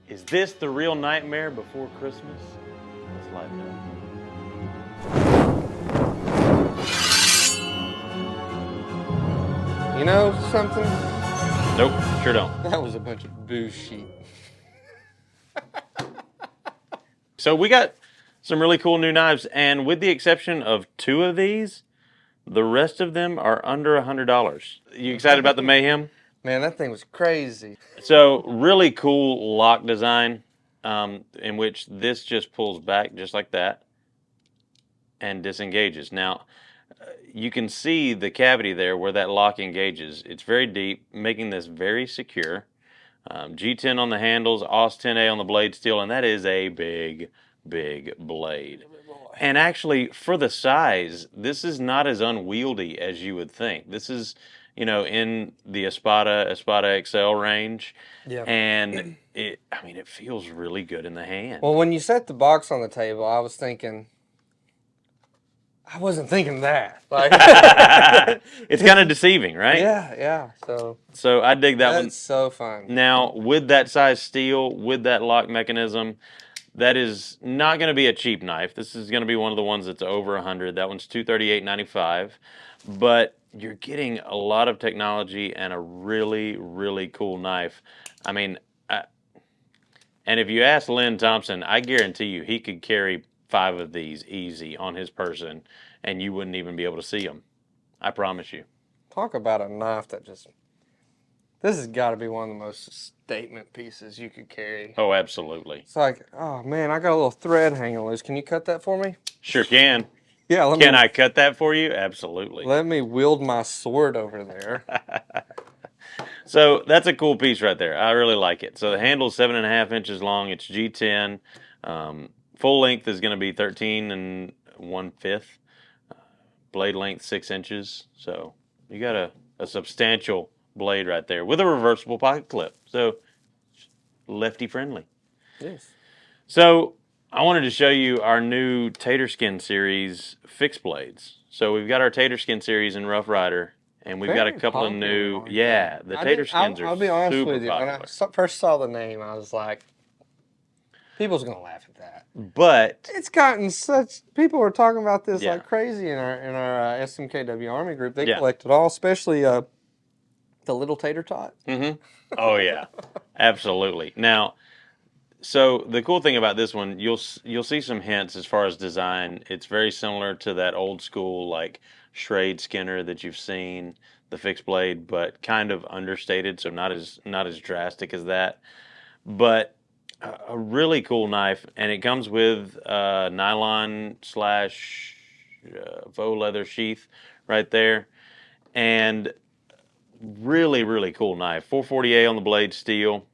Is this the real nightmare before Christmas? Let's lighten up. You know something? Nope, sure don't. That was a bunch of bullshit. So we got some really cool new knives, and with the exception of 2 of these, the rest of them are under $100. You excited about the Mayhem? Man, that thing was crazy. So really cool lock design, in which this just pulls back just like that and disengages. Now, you can see the cavity there where that lock engages. It's very deep, making this very secure. G10 on the handles, AUS 10A on the blade steel, and that is a big, big blade. And actually, for the size, this is not as unwieldy as you would think. This is, you know, in the Espada XL range. Yeah. And it feels really good in the hand. Well, when you set the box on the table, I was thinking, I wasn't thinking that. Like, it's kind of deceiving, right? yeah. So I dig that one. That's so fun. Now, with that size steel, with that lock mechanism, that is not going to be a cheap knife. This is going to be one of the ones that's over 100. That one's $238.95. But you're getting a lot of technology and a really, really cool knife. I mean, and if you ask Lynn Thompson, I guarantee you he could carry 5 of these easy on his person, and you wouldn't even be able to see them. I promise you. Talk about a knife that just... This has got to be one of the most statement pieces you could carry. Oh, absolutely. It's like, oh man, I got a little thread hanging loose. Can you cut that for me? Sure can. Yeah. Can I cut that for you? Absolutely. Let me wield my sword over there. So that's a cool piece right there. I really like it. So the handle's 7.5 inches long. It's G10. Full length is going to be 13 1/5. Blade length 6 inches. So you got a substantial blade right there with a reversible pocket clip. So lefty friendly. Yes. So I wanted to show you our new Tater Skin series fixed blades. So we've got our Tater Skin series in Rough Rider, and we've got a couple of new. Yeah, the Tater Skins are I'll be honest super with you. popular. When I first saw the name, I was like, people's gonna laugh at that. But It's gotten such. People are talking about this Yeah. like crazy in our SMKW Army group. They Yeah. collect it all, especially the little tater tot. Oh yeah, absolutely. Now, so the cool thing about this one, you'll see some hints as far as design. It's very similar to that old school like Schrade Skinner that you've seen, the fixed blade, but kind of understated, so not as drastic as that. But a really cool knife, and it comes with nylon / faux leather sheath right there, and really, really cool knife. 440A on the blade steel,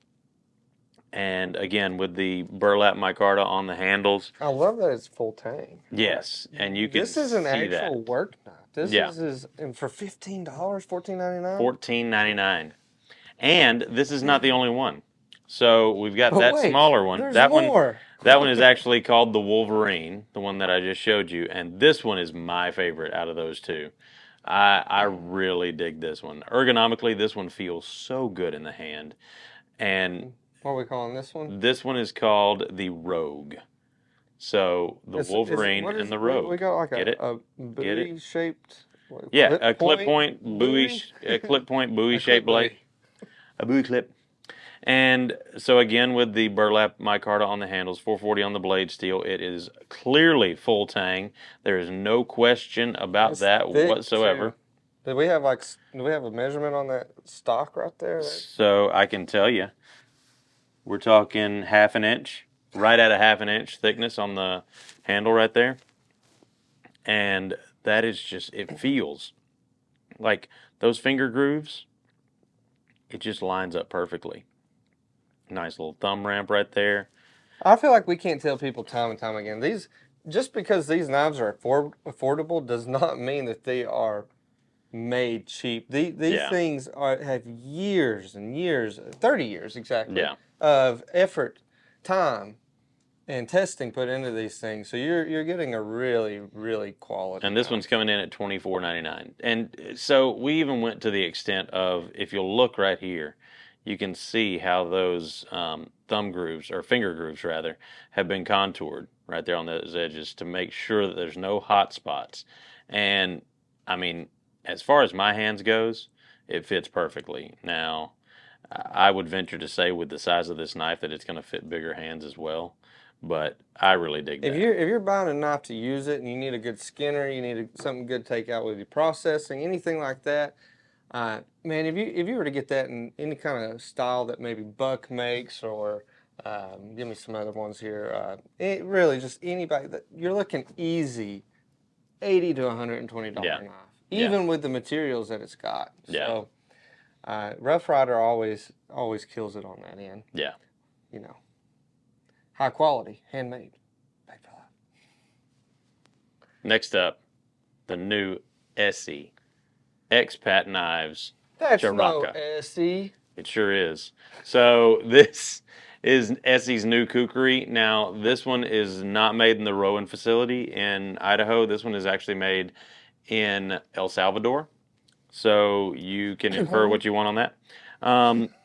and again with the burlap micarta on the handles. I love that it's full tang. Yes, and you can This is an see actual that. work knife. This Yeah. is and for $15, $14.99. $14.99, and this is not the only one. So we've got But that wait, smaller one. there's That more. That one is actually called the Wolverine, the one that I just showed you, and this one is my favorite out of those two. I really dig this one. Ergonomically, this one feels so good in the hand. And What are we calling this one? this one is called the Rogue. So the Wolverine and the Rogue. We got like Get it? a buoy shaped. Yeah, a clip point buoy shaped blade. A buoy clip. And so again, with the burlap micarta on the handles, 440 on the blade steel, it is clearly full tang. There is no question about It's that thick, whatsoever. too. Do we have a measurement on that stock right there? So I can tell you, we're talking 1/2 inch, right at a 1/2 inch thickness on the handle right there. And that is just, it feels like those finger grooves, it just lines up perfectly. Nice little thumb ramp right there. I feel like we can't tell people time and time again. Just because these knives are affordable does not mean that they are made cheap. These things have years and years, 30 years exactly, of effort, time, and testing put into these things. So you're getting a really, really quality. And this one's coming in at $24.99. And so we even went to the extent of, if you'll look right here, you can see how those thumb grooves, or finger grooves rather, have been contoured right there on those edges to make sure that there's no hot spots. And I mean, as far as my hands goes, it fits perfectly. Now, I would venture to say with the size of this knife that it's going to fit bigger hands as well. But I really dig that. If you're buying a knife to use it and you need a good skinner, you need something good to take out with your processing, anything like that, man, if you were to get that in any kind of style that maybe Buck makes, or give me some other ones here, really just anybody, that you're looking easy, $80 to $120 Yeah. knife, even with the materials that it's got. Yeah. So Rough Rider always kills it on that end. Yeah. You know, high quality, handmade. Next up, the new ESEE EXPAT knives. That's JARACA. no ESEE. It sure is. So this is ESEE's new KUKRI. Now, this one is not made in the Rowan facility in Idaho. This one is actually made in El Salvador. So you can infer what you want on that.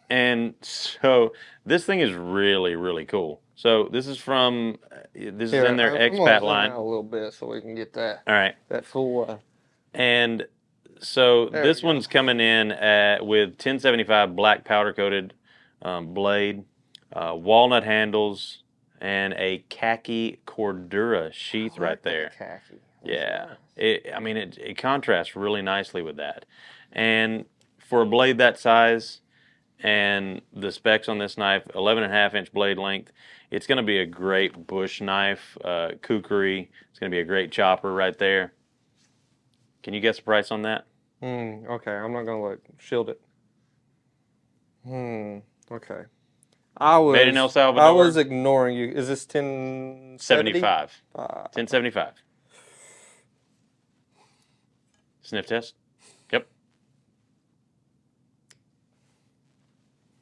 And so this thing is really, really cool. So this is from, this is in their EXPAT line. A little bit so we can get that. All right. That full. And so this one's coming in with 1075 black powder coated blade, walnut handles, and a khaki Cordura sheath right there. Khaki. Yeah, it contrasts really nicely with that. And for a blade that size and the specs on this knife, 11.5-inch blade length, it's going to be a great bush knife, KUKRI. It's going to be a great chopper right there. Can you guess the price on that? Okay, I'm not going to look. Shield it. Okay. Made in El Salvador. I was ignoring you. Is this 1075? 1075. Sniff test? Yep.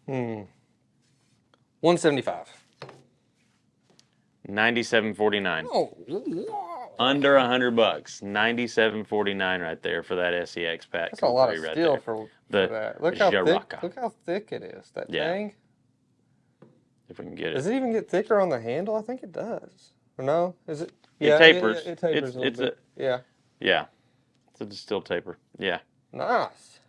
175. 97.49. Oh, Under $100. 97.49 right there for that ESEE EXPAT. That's a lot of right steel there. for The that. Look how JARACA. thick. Look how thick it is. That Yeah. thing. If we can get it. Does it even get thicker on the handle? I think it does. Or no? Is it? It tapers. It tapers a little bit. Yeah. Yeah. It's a still taper. Yeah. Nice.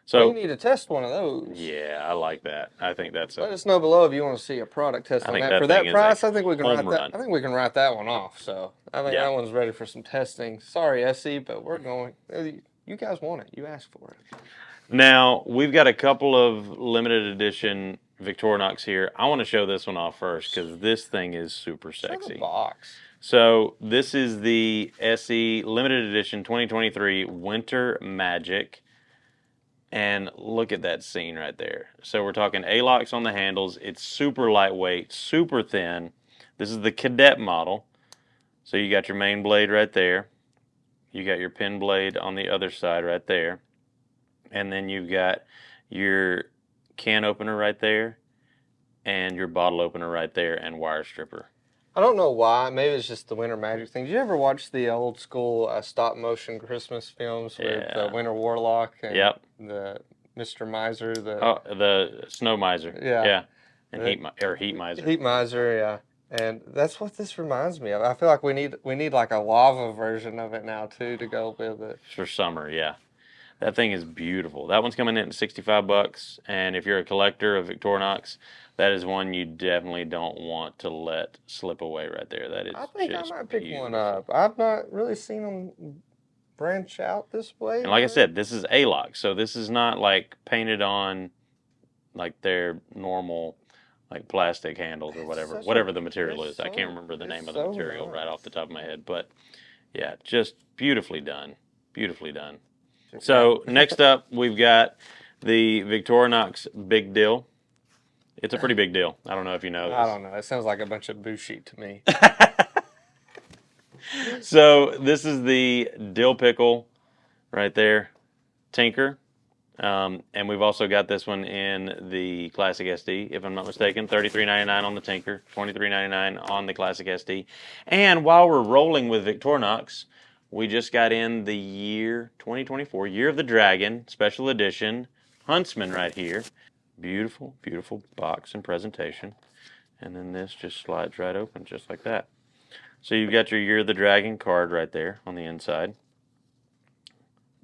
So we need to test one of those. yeah, I like that. I think that's Let us know below if you want to see a product test on that. For that price, I think we can write that. I think we can write that one off. So I think that one's ready for some testing. Sorry, ESEE, but we're going. You guys want it. You asked for it. Now we've got a couple of limited edition Victorinox here. I want to show this one off first because this thing is super sexy. Show the box. So this is the ESEE limited edition 2023 Winter Magic. And look at that scene right there. So we're talking A-locks on the handles. It's super lightweight, super thin. This is the cadet model. So you got your main blade right there. You got your pin blade on the other side right there. And then you've got your can opener right there and your bottle opener right there and wire stripper. I don't know why. Maybe it's just the Winter Magic thing. Did you ever watch the old school stop motion Christmas films with the Winter Warlock and the Mr. Miser? The Snow Miser. Yeah. And Heat Miser. Heat Miser, yeah. And that's what this reminds me of. I feel like we need like a lava version of it now too to go with it. For summer, yeah. That thing is beautiful. That one's coming in at $65, and if you're a collector of Victorinox, that is one you definitely don't want to let slip away right there. That is. I think I might pick one up. I've not really seen them branch out this way. And like I said, this is A-lock, so this is not like painted on like their normal like plastic handles or whatever the material is. I can't remember the name of the material right off the top of my head, but yeah, just beautifully done. Beautifully done. So next up, we've got the Victorinox Big DILL. It's a pretty big deal. I don't know if you know this. I don't know. It sounds like a bunch of bullshit to me. So this is the dill pickle right there, Tinker. And we've also got this one in the Classic SD, if I'm not mistaken. $33.99 on the Tinker, $23.99 on the Classic SD. And while we're rolling with Victorinox, we just got in the year 2024, Year of the Dragon, special edition, Huntsman right here. Beautiful, beautiful box and presentation. And then this just slides right open just like that. So you've got your Year of the Dragon card right there on the inside.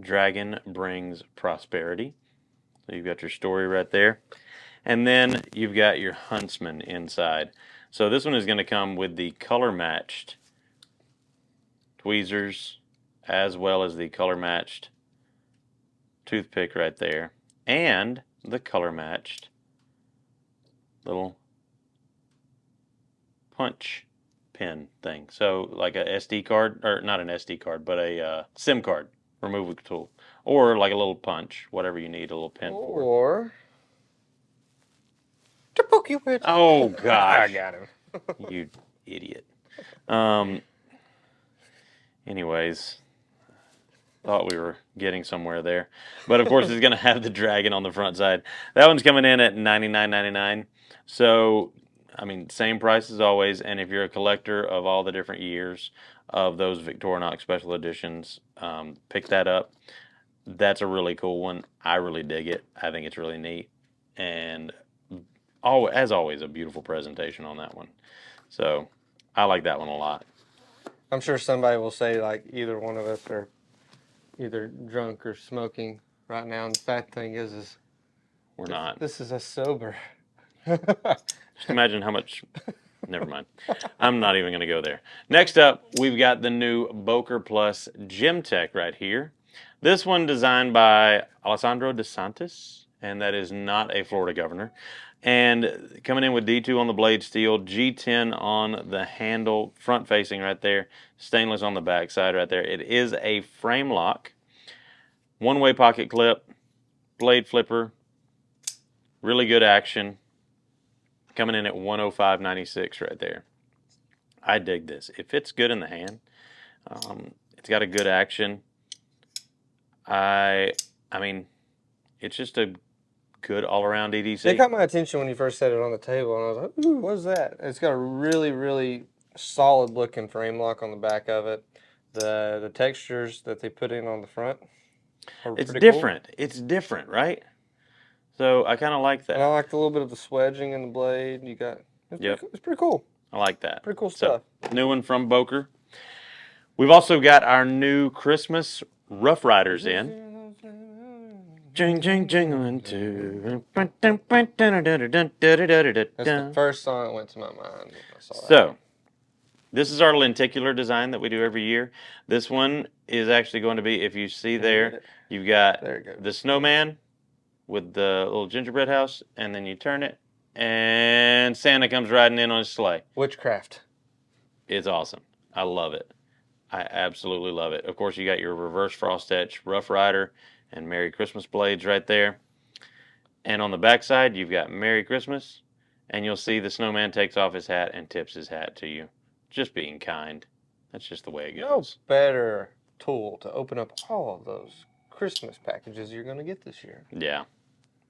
Dragon brings prosperity. So you've got your story right there. And then you've got your Huntsman inside. So this one is going to come with the color matched tweezers as well as the color matched toothpick right there. And the color matched little punch pin thing. So like a SD card, or not an SD card, but a SIM card removal tool. Or like a little punch, whatever you need a little pin for. Or to poke you with. Oh gosh. I got him. You idiot. Anyways, thought we were getting somewhere there. But of course it's going to have the dragon on the front side. That one's coming in at $99.99. So, I mean, same price as always. And if you're a collector of all the different years of those Victorinox special editions, pick that up. That's a really cool one. I really dig it. I think it's really neat. And as always, a beautiful presentation on that one. So I like that one a lot. I'm sure somebody will say like either one of us are either drunk or smoking right now. And the fact thing is we're not. This is a sober. Just imagine how much. Never mind. I'm not even going to go there. Next up, we've got the new BOKER Plus GEMTEK right here. This one designed by Alessandro De Santis, and that is not a Florida governor. And coming in with D2 on the blade steel, G10 on the handle, front facing right there, stainless on the back side right there. It is a frame lock, one-way pocket clip, blade flipper, really good action. Coming in at $105.96 right there. I dig this. It fits good in the hand. It's got a good action. I mean, it's just a good all-around EDC. It caught my attention when you first set it on the table, and I was like, ooh, what's that? It's got a really, really solid-looking frame lock on the back of it. The textures that they put in on the front are it's pretty different. Cool. It's different, right? So I kind of like that. And I like a little bit of the swedging in the blade. You got it's pretty cool. I like that. Pretty cool stuff. So, new one from BOKER. We've also got our new Christmas Rough Riders in. Jing, jing, jingling too. That's the first song that went to my mind. I saw that. So, this is our lenticular design that we do every year. This one is actually going to be, if you see there, you've got the snowman with the little gingerbread house, and then you turn it, and Santa comes riding in on his sleigh. Witchcraft. It's awesome. I love it. I absolutely love it. Of course, you got your reverse frost etch Rough Rider and Merry Christmas blades right there. And on the back side, you've got Merry Christmas, and you'll see the snowman takes off his hat and tips his hat to you. Just being kind. That's just the way it goes. No better tool to open up all of those Christmas packages you're going to get this year. Yeah.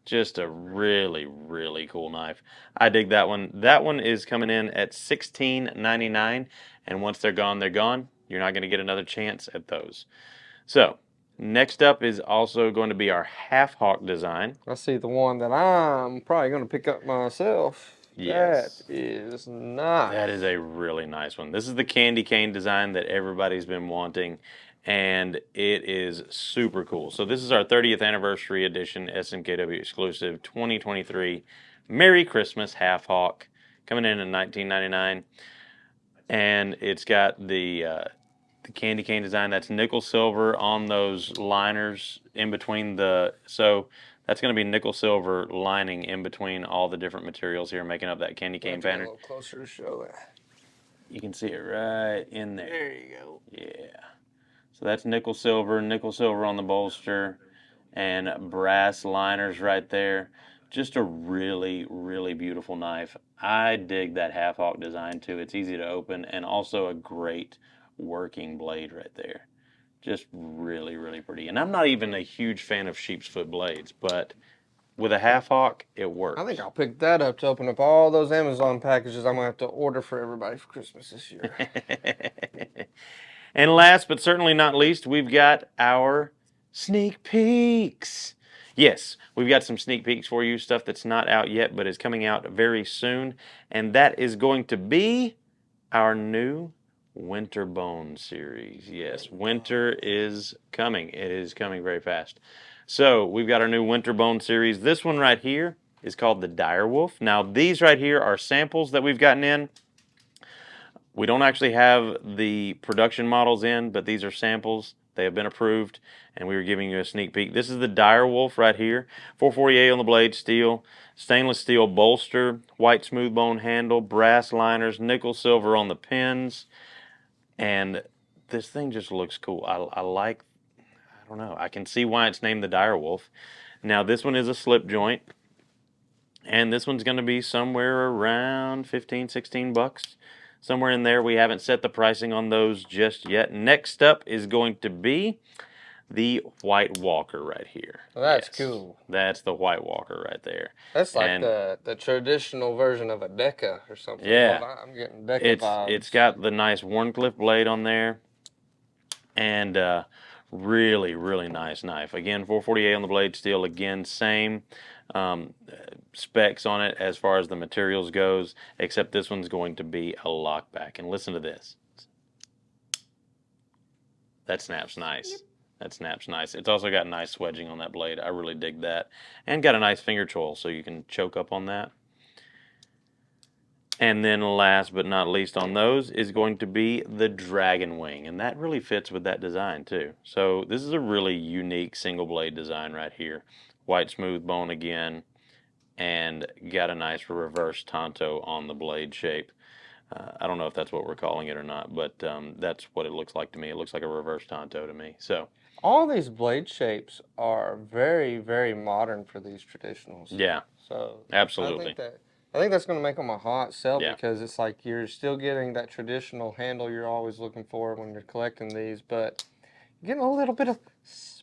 Just a really, really cool knife. I dig that one. That one is coming in at $16.99, and once they're gone, they're gone. You're not going to get another chance at those. So, next up is also going to be our half hawk design. I see the one that I'm probably going to pick up myself. Yes. That is nice. That is a really nice one. This is the candy cane design that everybody's been wanting, and it is super cool. So this is our 30th anniversary edition SMKW exclusive 2023 Merry Christmas half hawk, coming in at $19.99, and it's got the candy cane design. That's nickel silver on those liners in between so that's going to be nickel silver lining in between all the different materials here, making up that candy cane pattern. A little closer to show it. You can see it right in there. There you go. Yeah. So that's nickel silver on the bolster, and brass liners right there. Just a really, really beautiful knife. I dig that half hawk design too. It's easy to open, and also a great working blade right there. Just really, really pretty. And I'm not even a huge fan of sheep's foot blades, but with a half hawk, it works. I think I'll pick that up to open up all those Amazon packages I'm going to have to order for everybody for Christmas this year. And last but certainly not least, we've got our sneak peeks. Yes, we've got some sneak peeks for you, stuff that's not out yet, but is coming out very soon. And that is going to be our new Winter Bone series. Yes, winter is coming. It is coming very fast. So we've got our new Winter Bone series. This one right here is called the Dire Wolf. Now, these right here are samples that we've gotten in. We don't actually have the production models in, but these are samples. They have been approved, and we were giving you a sneak peek. This is the Dire Wolf right here. 448 on the blade steel, stainless steel bolster, white smooth bone handle, brass liners, nickel silver on the pins, and this thing just looks cool. I like, I don't know, I can see why it's named the Dire Wolf. Now this one is a slip joint, and this one's going to be somewhere around 15, 16 bucks. Somewhere in there. We haven't set the pricing on those just yet. Next up is going to be the White Walker right here. Well, that's cool. That's the White Walker right there. That's like the traditional version of a Deca or something. Yeah. Well, I'm getting Deca vibes. It's got the nice Warncliffe blade on there. And really, really nice knife. Again, 448 on the blade steel. Again, same specs on it as far as the materials goes, except this one's going to be a lockback. And listen to this. That snaps nice. Yep. That snaps nice. It's also got nice swedging on that blade. I really dig that. And got a nice finger choil, so you can choke up on that. And then last but not least on those is going to be the Dragon Wing. And that really fits with that design too. So this is a really unique single blade design right here. White smooth bone again. And got a nice reverse tanto on the blade shape. I don't know if that's what we're calling it or not, but that's what it looks like to me. It looks like a reverse tanto to me. So all these blade shapes are very, very modern for these traditionals. Yeah. So absolutely. I think that's going to make them a hot sell because it's like you're still getting that traditional handle you're always looking for when you're collecting these, but you're getting a little bit of spice.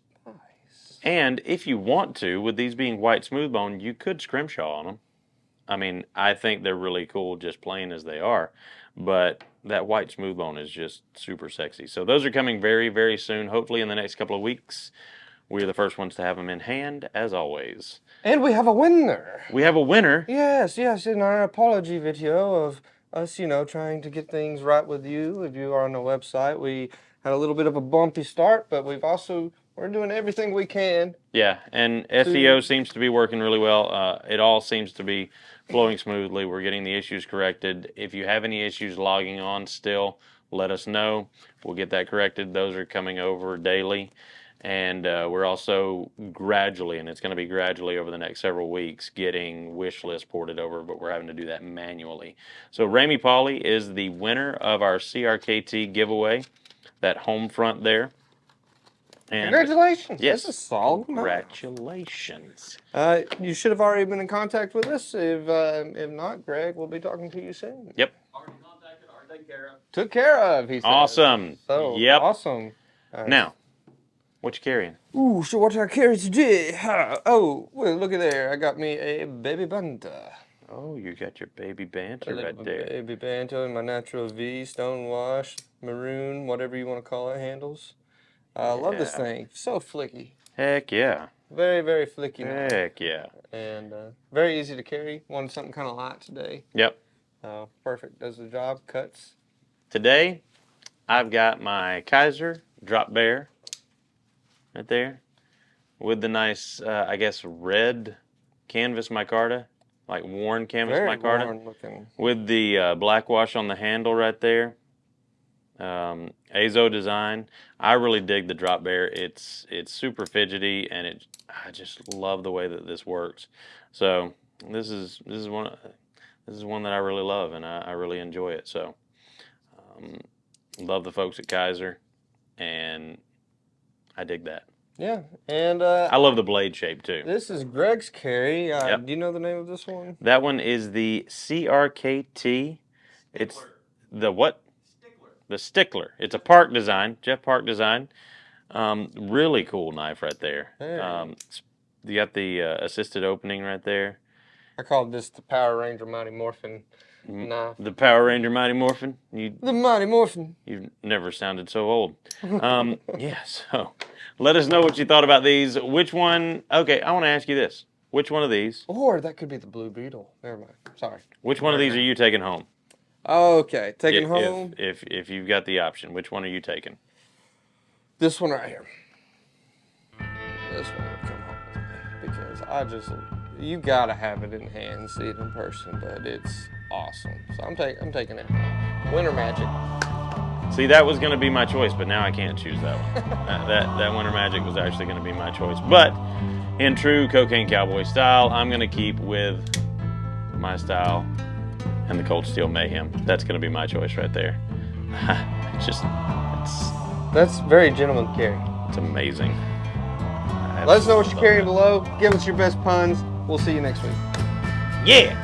And if you want to, with these being white smooth bone, you could scrimshaw on them. I mean, I think they're really cool just plain as they are, but that white smooth bone is just super sexy. So those are coming very, very soon, hopefully in the next couple of weeks. We're the first ones to have them in hand, as always. And we have a winner. We have a winner? Yes, in our apology video of us, trying to get things right with you. If you are on the website, we had a little bit of a bumpy start, but we're doing everything we can. Yeah, and SEO seems to be working really well. It all seems to be flowing smoothly. We're getting the issues corrected. If you have any issues logging on still, let us know. We'll get that corrected. Those are coming over daily. And we're also gradually, and it's going to be gradually over the next several weeks, getting wish list ported over, but we're having to do that manually. So Ramey Pauley is the winner of our CRKT giveaway, that home front there. And congratulations. Yes. That's a solid amount. Congratulations. You should have already been in contact with us. If not, Greg will be talking to you soon. Yep. Already contacted, already taken care of. Took care of, he said. Awesome. So, yep. Awesome. Right. Now, what you carrying? Ooh, so what I carry today? Oh, well, look at there. I got me a baby banter. Oh, you got your baby banter right there. Baby banter in my natural V, stonewash, maroon, whatever you want to call it, handles. I love this thing. So flicky. Heck yeah. Very, very flicky. Heck yeah. And very easy to carry. Wanted something kind of light today. Yep. Perfect. Does the job. Cuts. Today, I've got my Kaiser drop bear right there with the nice, I guess, red canvas micarta, like worn canvas very micarta. Worn looking. With the black wash on the handle right there. Azo design. I really dig the drop bear. It's super fidgety, and I just love the way that this works. So this is one that I really love, and I really enjoy it. So love the folks at Kaiser, and I dig that. Yeah, and I love the blade shape too. This is Greg's carry. Yep. Do you know the name of this one? That one is the CRKT. It's the what? The Stickler. It's a Park design, Jeff Park design. Really cool knife right there. Hey. You got the assisted opening right there. I called this the Power Ranger Mighty Morphin Nah. The Power Ranger Mighty Morphin. The Mighty Morphin. You've never sounded so old. Yeah, so let us know what you thought about these. Which one? Okay, I want to ask you this. Which one of these? Or that could be the Blue Beetle. Never mind. Sorry. Which one of these are you taking home? Okay, taking home. If you've got the option, which one are you taking? This one right here. This one would come home with me because you gotta have it in hand and see it in person, but it's awesome. So I'm taking it. Winter Magic. See, that was going to be my choice, but now I can't choose that one. that Winter Magic was actually going to be my choice. But in true Cocaine Cowboy style, I'm going to keep with my style and the Cold Steel Mayhem. That's going to be my choice right there. That's very gentleman carry. It's amazing. Let us know what you're carrying below. Give us your best puns. We'll see you next week. Yeah!